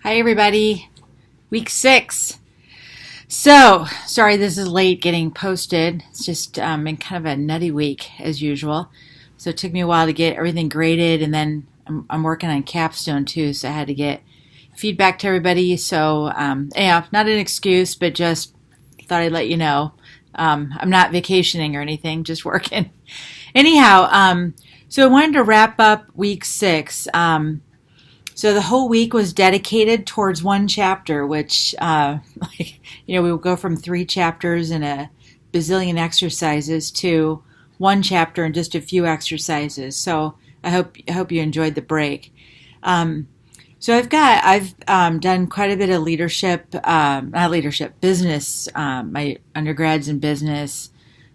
Hi, everybody. Week 6. So, sorry this is late getting posted. It's just been kind of a nutty week as usual. So it took me a while to get everything graded, and then I'm working on capstone too, so I had to get feedback to everybody. So, yeah, not an excuse, but just thought I'd let you know. I'm not vacationing or anything, just working. Anyhow, so I wanted to wrap up week 6. So the whole week was dedicated towards one chapter, which, we will go from 3 chapters and a bazillion exercises to one chapter and just a few exercises. So I hope you enjoyed the break. So I've done quite a bit of business. My undergrad's in business.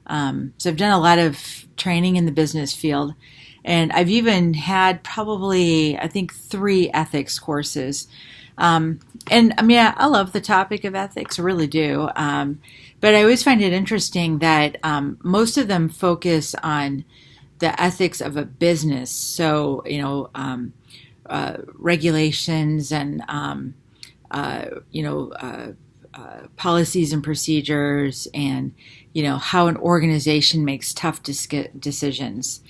So I've done a lot of training in the business field. And I've even had probably, I think, 3 ethics courses. And I mean, I love the topic of ethics, I really do. But I always find it interesting that most of them focus on the ethics of a business. So, regulations and, policies and procedures and, how an organization makes tough decisions.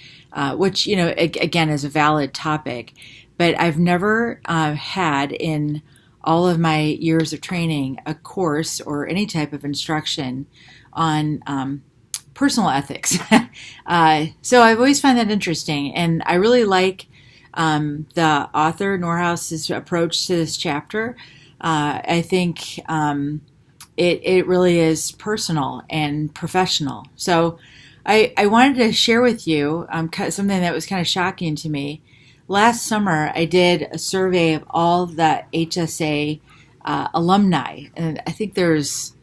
Which, again, is a valid topic. But I've never had in all of my years of training a course or any type of instruction on personal ethics. So I've always found that interesting. And I really like the author, Norhouse's approach to this chapter. I think it really is personal and professional. So I wanted to share with you something that was kind of shocking to me. Last summer, I did a survey of all the HSA alumni, and I think there's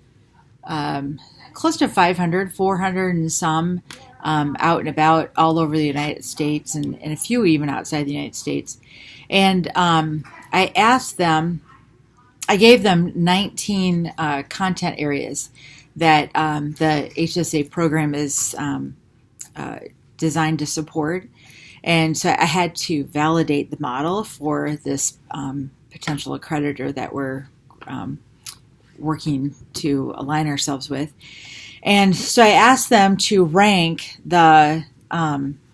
close to 500, 400 and some out and about all over the United States, and a few even outside the United States. And I asked them, I gave them 19 content areas that the HSA program is designed to support. And so I had to validate the model for this potential accreditor that we're working to align ourselves with. And so I asked them to rank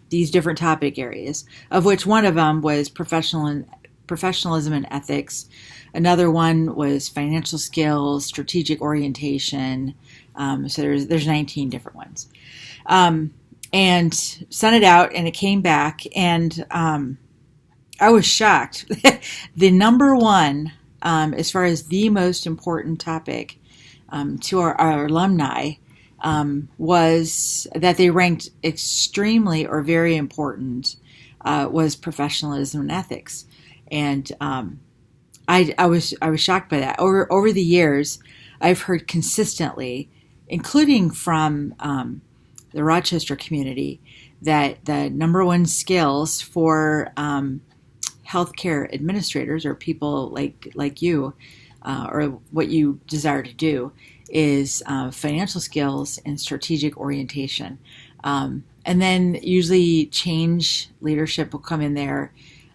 these different topic areas, of which one of them was professionalism and ethics. Another one was financial skills, strategic orientation. So there's 19 different ones. And sent it out, and it came back, and I was shocked. The number one, as far as the most important topic to our alumni, was that they ranked extremely or very important was professionalism and ethics. And I was shocked by that. Over the years, I've heard consistently, including from the Rochester community, that the number one skills for healthcare administrators or people like you, or what you desire to do, is financial skills and strategic orientation. And then usually change leadership will come in there,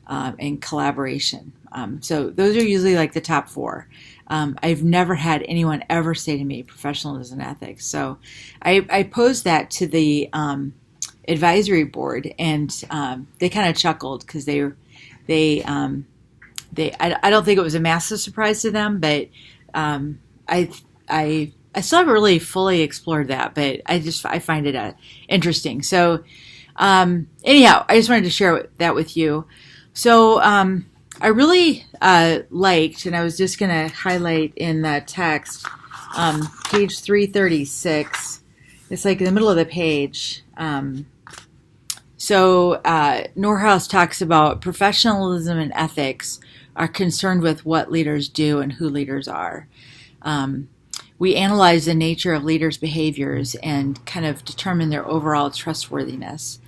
and collaboration. So those are usually like the top 4. I've never had anyone ever say to me professionalism and ethics. So I posed that to the advisory board, and they kind of chuckled because I don't think it was a massive surprise to them, but I still haven't really fully explored that, but I find it interesting. So anyhow, I just wanted to share that with you. So I really liked, and I was just going to highlight in that text, page 336. It's like in the middle of the page. So Norhouse talks about professionalism and ethics are concerned with what leaders do and who leaders are. We analyze the nature of leaders' behaviors and kind of determine their overall trustworthiness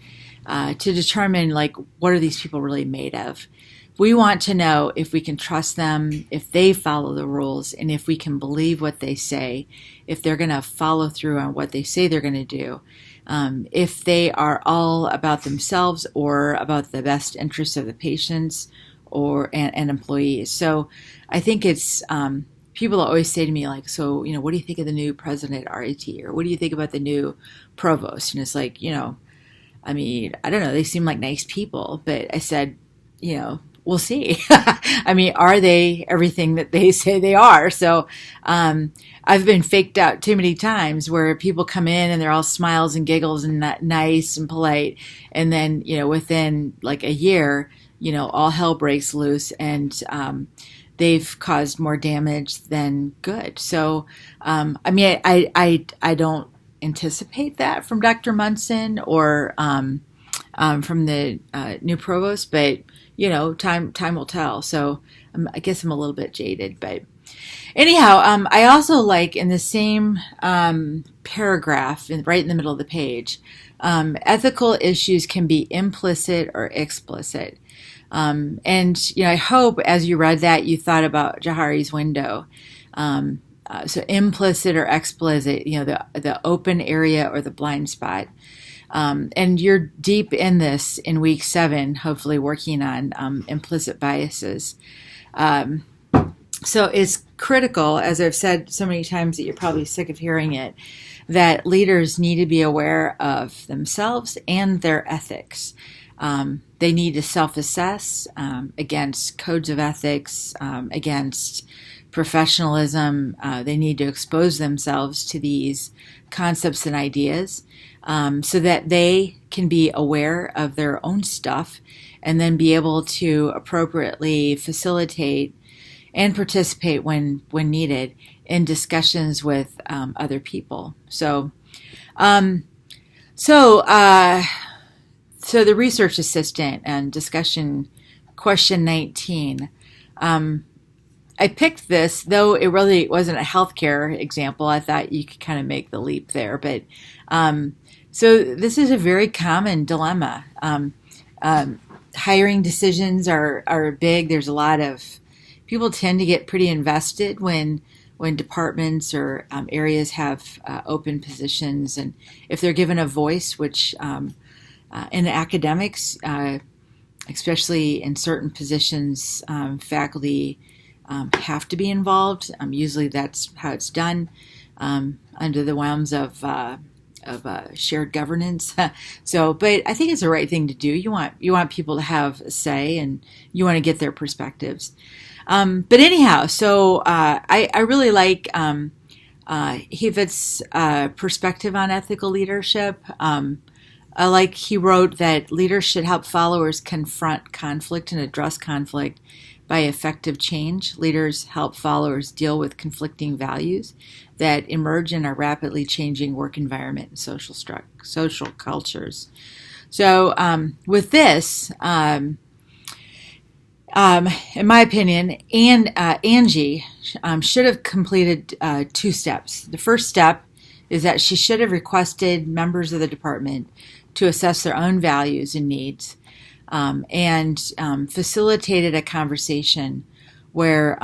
to determine, like, what are these people really made of. We want to know if we can trust them, if they follow the rules, and if we can believe what they say, if they're going to follow through on what they say they're going to do, if they are all about themselves or about the best interests of the patients and employees. So I think it's people always say to me like, so what do you think of the new president at RIT, or what do you think about the new provost? And it's like, I mean, I don't know, they seem like nice people, but I said, we'll see. I mean, are they everything that they say they are? So I've been faked out too many times where people come in and they're all smiles and giggles and nice and polite, and then within like a year, all hell breaks loose, and they've caused more damage than good. So I mean, I don't anticipate that from Dr. Munson or from the new provost, but time will tell. So I guess I'm a little bit jaded, but anyhow, I also like in the same paragraph, right in the middle of the page, ethical issues can be implicit or explicit. And I hope as you read that you thought about Johari's window. So implicit or explicit, the open area or the blind spot. And you're deep in this in week 7, hopefully working on implicit biases. So it's critical, as I've said so many times that you're probably sick of hearing it, that leaders need to be aware of themselves and their ethics. They need to self-assess against codes of ethics, against professionalism. They need to expose themselves to these concepts and ideas so that they can be aware of their own stuff and then be able to appropriately facilitate and participate when needed in discussions with other people. So the research assistant and discussion question 19. I picked this, though it really wasn't a healthcare example. I thought you could kind of make the leap there. But so this is a very common dilemma. Hiring decisions are big. There's a lot of people tend to get pretty invested when departments or areas have open positions, and if they're given a voice, which in academics, especially in certain positions, faculty have to be involved. Usually that's how it's done under the realms of shared governance. But I think it's the right thing to do. You want people to have a say, and you want to get their perspectives. But anyhow, so I really like Hewitt's perspective on ethical leadership. Like he wrote that leaders should help followers confront conflict and address conflict by effective change. Leaders help followers deal with conflicting values that emerge in our rapidly changing work environment and social cultures. So with this, in my opinion, Angie should have completed 2 steps. The first step is that she should have requested members of the department to assess their own values and needs, and facilitated a conversation where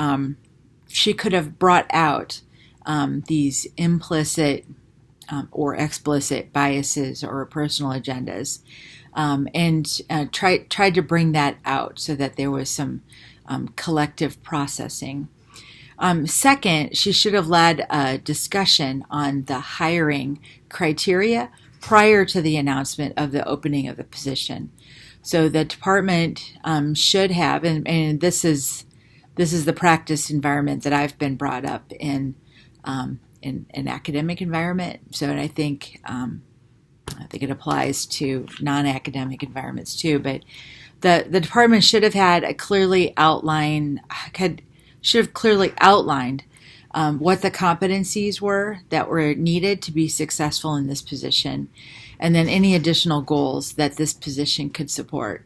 she could have brought out these implicit or explicit biases or personal agendas, and tried to bring that out so that there was some collective processing. Second, she should have led a discussion on the hiring criteria prior to the announcement of the opening of the position. So the department should have, and this is the practice environment that I've been brought up in an academic environment. So, and I think it applies to non-academic environments too. But the department should have had a clearly outlined what the competencies were that were needed to be successful in this position, and then any additional goals that this position could support.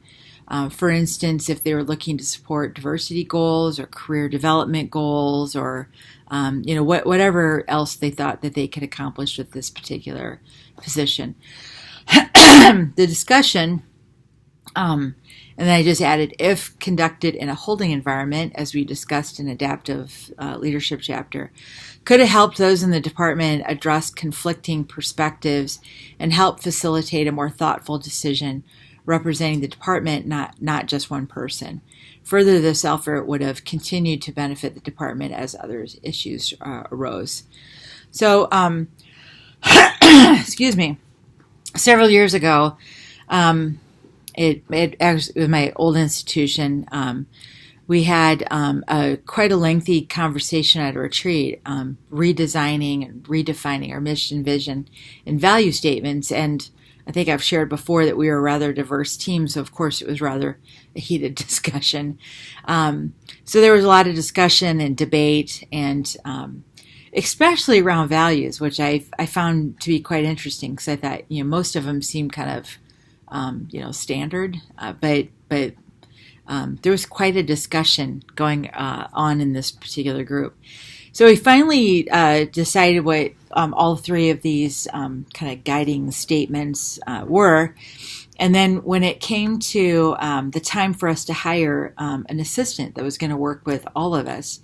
For instance, if they were looking to support diversity goals or career development goals, or whatever else they thought that they could accomplish with this particular position. The discussion, and then I just added, if conducted in a holding environment, as we discussed in adaptive leadership chapter, could have helped those in the department address conflicting perspectives and help facilitate a more thoughtful decision representing the department, not just one person. further, this effort would have continued to benefit the department as other issues arose. So, excuse me, several years ago, it actually was my old institution. We had quite a lengthy conversation at a retreat, redesigning and redefining our mission, vision, and value statements. And I think I've shared before that we were a rather diverse team, so of course it was rather a heated discussion. So there was a lot of discussion and debate, and especially around values, which I found to be quite interesting, because I thought most of them seemed kind of standard, but there was quite a discussion going on in this particular group. So we finally decided what all three of these kind of guiding statements were. And then when it came to the time for us to hire an assistant that was going to work with all of us,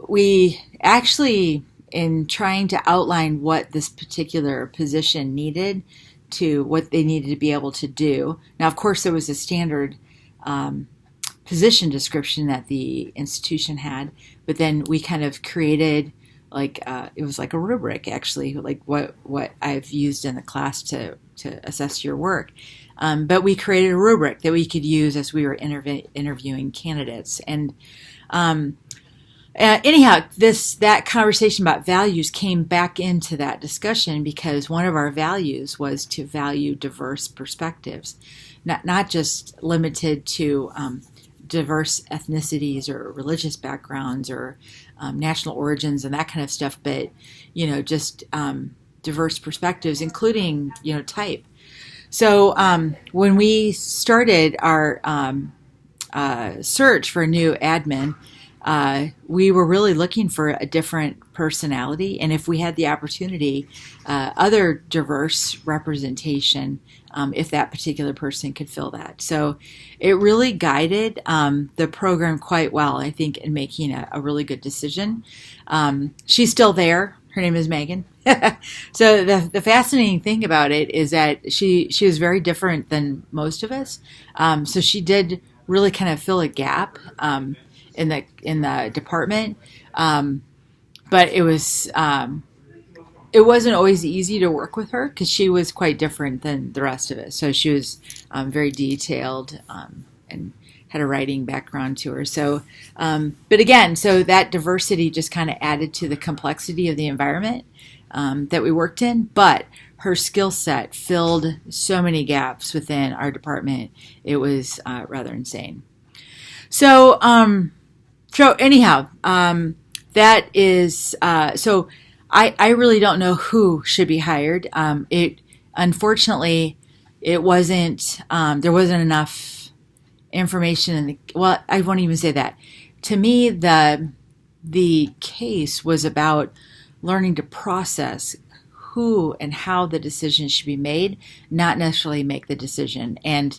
we actually, in trying to outline what this particular position needed, to what they needed to be able to do. Now, of course, there was a standard position description that the institution had, but then we kind of created it was like a rubric, actually, like what I've used in the class to assess your work. But we created a rubric that we could use as we were interviewing candidates. And anyhow, that conversation about values came back into that discussion because one of our values was to value diverse perspectives, not just limited to diverse ethnicities or religious backgrounds or national origins and that kind of stuff, but just diverse perspectives, including type. So when we started our search for a new admin, we were really looking for a different personality, and if we had the opportunity, other diverse representation, if that particular person could fill that. So it really guided the program quite well, I think, in making a really good decision. She's still there. Her name is Megan. So the fascinating thing about it is that she was very different than most of us. So she did really kind of fill a gap in the department, but it wasn't always easy to work with her because she was quite different than the rest of us. So she was very detailed and had a writing background to her. So, but again, so that diversity just kind of added to the complexity of the environment that we worked in. But her skill set filled so many gaps within our department. It was rather insane. So, anyhow, that is, so I really don't know who should be hired. Unfortunately, it wasn't, there wasn't enough information well, I won't even say that. To me, the case was about learning to process who and how the decision should be made, not necessarily make the decision. And,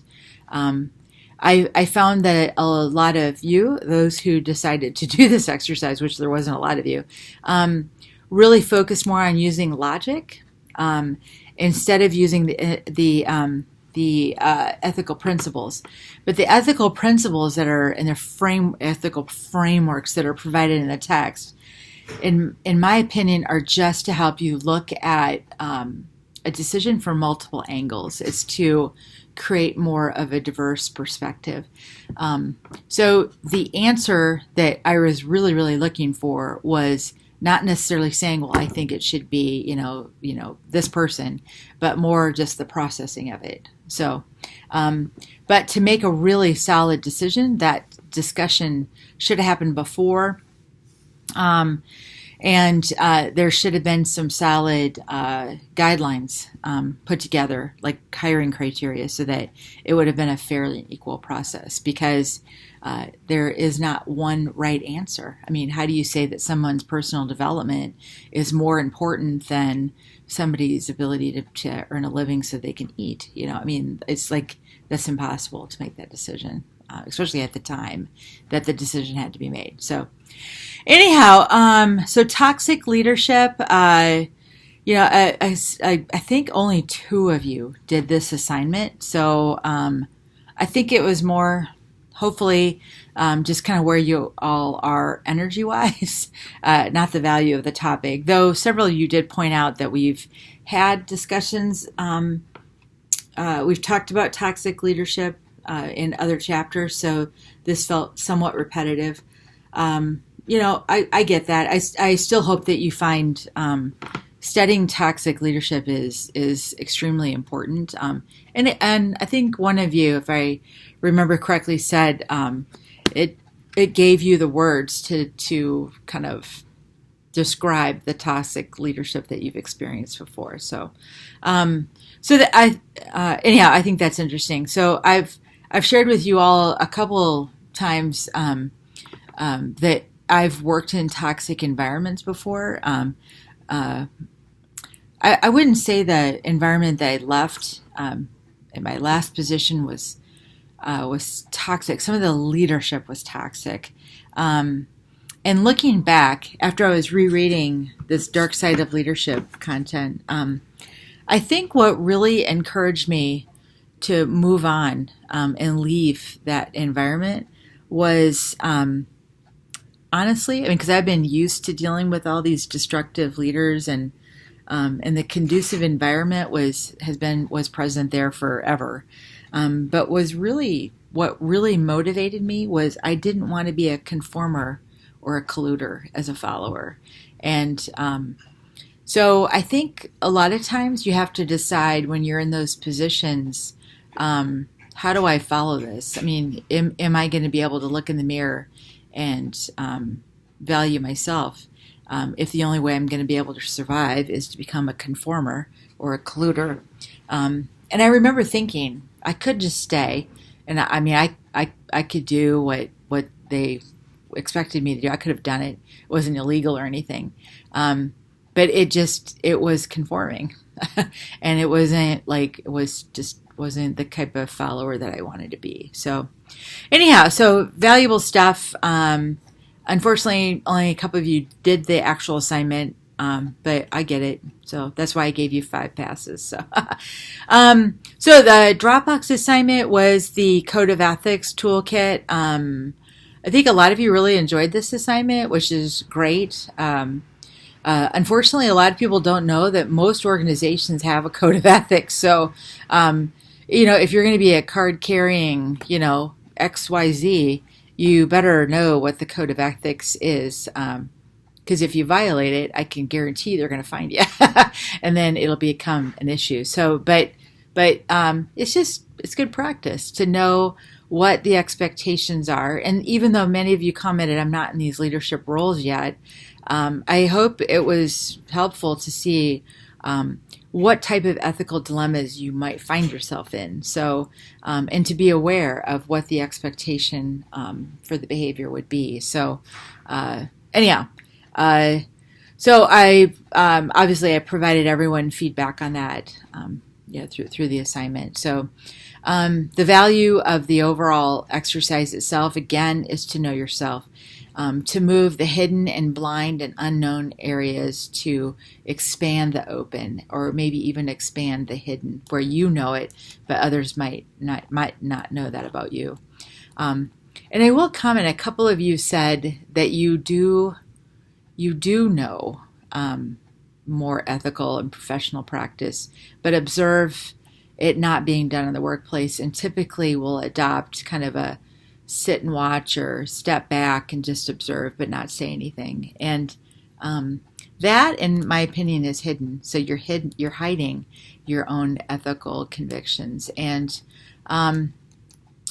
I found that a lot of you, those who decided to do this exercise, which there wasn't a lot of you, really focused more on using logic instead of using the ethical principles. But the ethical principles that are in the ethical frameworks that are provided in the text, in my opinion, are just to help you look at a decision from multiple angles. It's to create more of a diverse perspective. So the answer that I was really, really looking for was not necessarily saying, well, I think it should be, this person, but more just the processing of it. So, but to make a really solid decision, that discussion should have happened before. And there should have been some solid guidelines put together, like hiring criteria, so that it would have been a fairly equal process, because there is not one right answer. I mean, how do you say that someone's personal development is more important than somebody's ability to earn a living so they can eat? I mean, it's like, that's impossible to make that decision, especially at the time that the decision had to be made. So anyhow, so toxic leadership, I think only 2 of you did this assignment. So I think it was more hopefully just kind of where you all are energy-wise, not the value of the topic. Though several of you did point out that we've had discussions. We've talked about toxic leadership in other chapters, so this felt somewhat repetitive. I get that. I still hope that you find studying toxic leadership is extremely important. And I think one of you, if I remember correctly, said it gave you the words to kind of describe the toxic leadership that you've experienced before. So anyhow, I think that's interesting. So I've shared with you all a couple times that I've worked in toxic environments before. I wouldn't say the environment that I left in my last position was toxic. Some of the leadership was toxic. And looking back, after I was rereading this Dark Side of Leadership content, I think what really encouraged me to move on and leave that environment was honestly, because I've been used to dealing with all these destructive leaders, and the conducive environment was present there forever. But what really motivated me was I didn't want to be a conformer or a colluder as a follower. And so I think a lot of times you have to decide when you're in those positions, how do I follow this? I mean, am I going to be able to look in the mirror and value myself if the only way I'm going to be able to survive is to become a conformer or a colluder? And I remember thinking I could just stay, and I could do what they expected me to do. I could have done it. It wasn't illegal or anything, but it was conforming, and it wasn't wasn't the type of follower that I wanted to be. So anyhow, so valuable stuff. Unfortunately, only a couple of you did the actual assignment, but I get it. So that's why I gave you 5 passes. So, so the Dropbox assignment was the Code of Ethics toolkit. I think a lot of you really enjoyed this assignment, which is great. Unfortunately, a lot of people don't know that most organizations have a Code of Ethics. So, if you're going to be a card-carrying, XYZ, you better know what the Code of Ethics is, because if you violate it, I can guarantee they're going to find you, and then it'll become an issue. So, but it's good practice to know what the expectations are. And even though many of you commented, I'm not in these leadership roles yet, I hope it was helpful to see what type of ethical dilemmas you might find yourself in. So, and to be aware of what the expectation for the behavior would be. So, anyhow, so I obviously I provided everyone feedback on that, through the assignment. So, the value of the overall exercise itself, again, is to know yourself. To move the hidden and blind and unknown areas to expand the open, or maybe even expand the hidden where you know it, but others might not know that about you. And I will comment, a couple of you said that you do know more ethical and professional practice, but observe it not being done in the workplace, and typically will adopt kind of a sit and watch or step back and just observe but not say anything. And that, in my opinion, is hidden. So you're hiding your own ethical convictions, and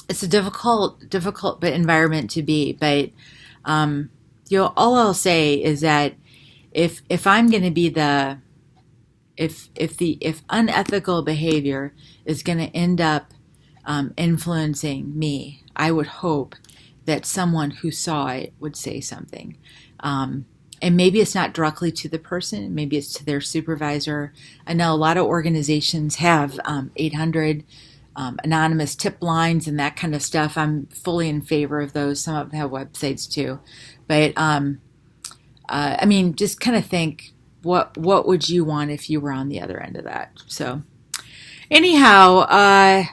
it's a difficult environment to be. But all I'll say is that if I'm going to be if unethical behavior is going to end up influencing me, I would hope that someone who saw it would say something. And maybe it's not directly to the person, maybe it's to their supervisor. I know a lot of organizations have 800 anonymous tip lines and that kind of stuff. I'm fully in favor of those. Some of them have websites too. But just kind of think, what would you want if you were on the other end of that? So anyhow,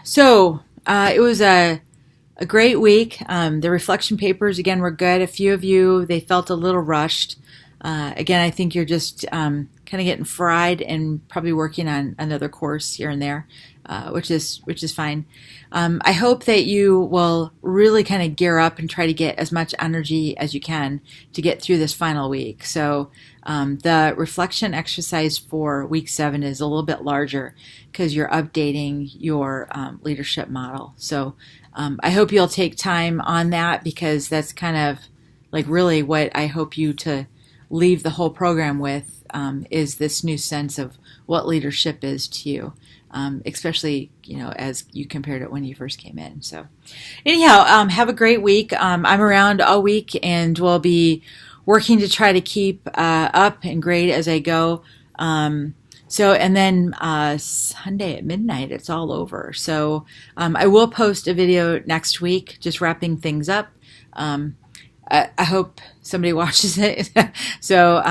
it was a a great week. The reflection papers, again, were good. A few of you, they felt a little rushed. Again, I think you're just kind of getting fried and probably working on another course here and there, which is fine. I hope that you will really kind of gear up and try to get as much energy as you can to get through this final week. So the reflection exercise for week 7 is a little bit larger because you're updating your leadership model. So I hope you'll take time on that, because that's kind of like really what I hope you to leave the whole program with, is this new sense of what leadership is to you, especially, as you compared it when you first came in. So anyhow, have a great week. I'm around all week, and we'll be working to try to keep up and grade as I go. And then Sunday at midnight, it's all over. So I will post a video next week, just wrapping things up. I hope somebody watches it. So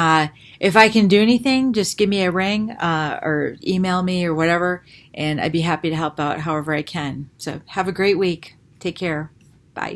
if I can do anything, just give me a ring or email me or whatever, and I'd be happy to help out however I can. So have a great week. Take care. Bye.